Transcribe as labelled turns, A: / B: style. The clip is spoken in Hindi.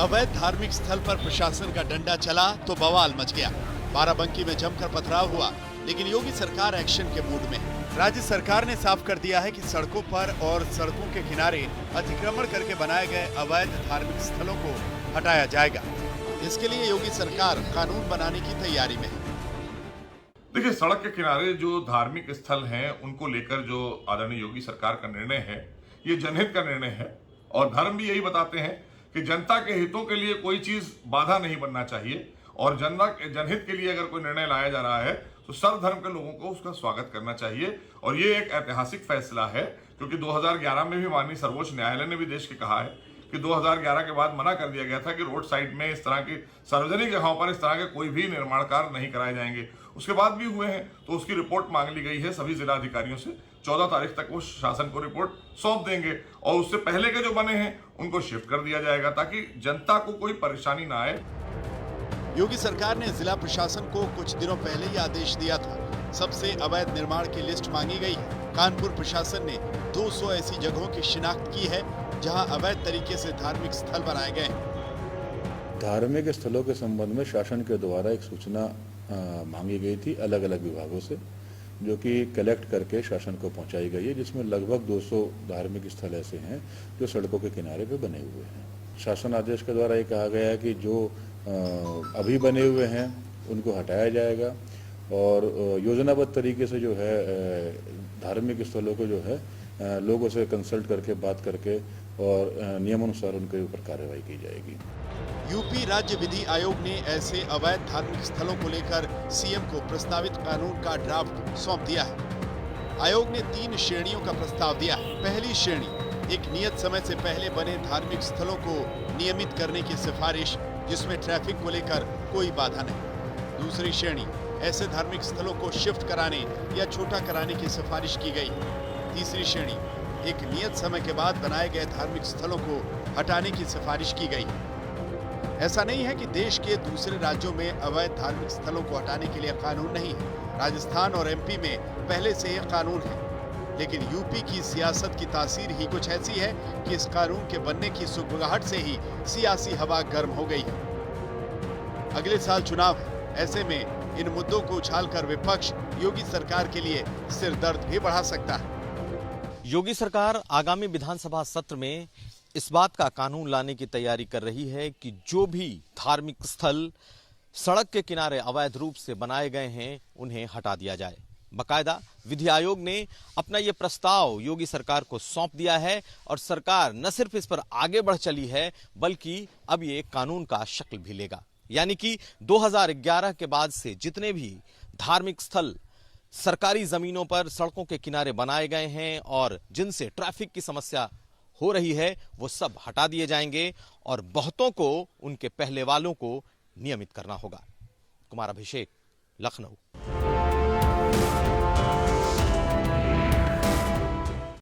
A: अवैध धार्मिक स्थल पर प्रशासन का डंडा चला तो बवाल मच गया। बाराबंकी में जमकर पथराव हुआ, लेकिन योगी सरकार एक्शन के मूड में है। राज्य सरकार ने साफ कर दिया है कि सड़कों पर और सड़कों के किनारे अतिक्रमण करके बनाए गए अवैध धार्मिक स्थलों को हटाया जाएगा। इसके लिए योगी सरकार कानून बनाने की तैयारी में है।
B: देखिए, सड़क के किनारे जो धार्मिक स्थल हैं उनको लेकर जो आदरणीय योगी सरकार का निर्णय है, ये जनहित का निर्णय है और धर्म भी यही बताते हैं कि जनता के हितों के लिए कोई चीज बाधा नहीं बनना चाहिए और जनहित के लिए अगर कोई निर्णय लाया जा रहा है तो सर्वधर्म के लोगों को उसका स्वागत करना चाहिए। और ये एक ऐतिहासिक फैसला है, क्योंकि 2011 में भी माननीय सर्वोच्च न्यायालय ने भी देश के कहा है कि 2011 के बाद मना कर दिया गया था कि रोड साइड में इस तरह की सार्वजनिक जगहों पर इस तरह के कोई भी निर्माण कार्य नहीं कराए जाएंगे। उसके बाद भी हुए हैं तो उसकी रिपोर्ट मांग ली गई है सभी जिला अधिकारियों से। 14 तारीख तक वो शासन को रिपोर्ट सौंप देंगे और उससे पहले के जो बने हैं उनको शिफ्ट कर दिया जाएगा ताकि जनता को कोई परेशानी ना आए।
A: योगी सरकार ने जिला प्रशासन को कुछ दिनों पहले ही आदेश दिया था। सबसे अवैध निर्माण की लिस्ट मांगी गई है। कानपुर प्रशासन ने 200 ऐसी जगहों की शिनाख्त की है जहां अवैध तरीके से धार्मिक स्थल बनाए गए हैं।
C: धार्मिक स्थलों के संबंध में शासन के द्वारा एक सूचना मांगी गई थी अलग अलग विभागों से, जो कि कलेक्ट करके शासन को पहुंचाई गई है, जिसमें लगभग 200 धार्मिक स्थल ऐसे हैं जो सड़कों के किनारे पे बने हुए हैं। शासन आदेश के द्वारा ये कहा गया है कि जो अभी बने हुए हैं उनको हटाया जाएगा और योजनाबद्ध तरीके से जो है धार्मिक स्थलों को जो है लोगों से कंसल्ट करके बात करके और नियमानुसार उनके ऊपर कार्रवाई की जाएगी।
A: यूपी राज्य विधि आयोग ने ऐसे अवैध धार्मिक स्थलों को लेकर सीएम को प्रस्तावित कानून का ड्राफ्ट सौंप दिया है। आयोग ने 3 श्रेणियों का प्रस्ताव दिया है। पहली श्रेणी, एक नियत समय से पहले बने धार्मिक स्थलों को नियमित करने की सिफारिश, जिसमें ट्रैफिक को लेकर कोई बाधा नहीं। दूसरी श्रेणी, ऐसे धार्मिक स्थलों को शिफ्ट कराने या छोटा कराने की सिफारिश की गई। तीसरी श्रेणी, एक नियत समय के बाद बनाए गए धार्मिक स्थलों को हटाने की सिफारिश की गई। ऐसा नहीं है कि देश के दूसरे राज्यों में अवैध धार्मिक स्थलों को हटाने के लिए कानून नहीं है। राजस्थान और एमपी में पहले से यह कानून है, लेकिन यूपी की सियासत की तासीर ही कुछ ऐसी है कि इस कानून के बनने की सुगबुगाहट से ही सियासी हवा गर्म हो गई है। अगले साल चुनाव है, ऐसे में इन मुद्दों को उछालकर विपक्ष योगी सरकार के लिए सिरदर्द भी बढ़ा सकता है।
D: योगी सरकार आगामी विधानसभा सत्र में इस बात का कानून लाने की तैयारी कर रही है कि जो भी धार्मिक स्थल सड़क के किनारे अवैध रूप से बनाए गए हैं उन्हें हटा दिया जाए। बकायदा विधि आयोग ने अपना ये प्रस्ताव योगी सरकार को सौंप दिया है और सरकार न सिर्फ इस पर आगे बढ़ चली है बल्कि अब ये कानून का शक्ल भी लेगा। यानी कि 2011 के बाद से जितने भी धार्मिक स्थल सरकारी जमीनों पर सड़कों के किनारे बनाए गए हैं और जिनसे ट्रैफिक की समस्या हो रही है वो सब हटा दिए जाएंगे और बहुतों को उनके पहले वालों को नियमित करना होगा। कुमार अभिषेक, लखनऊ।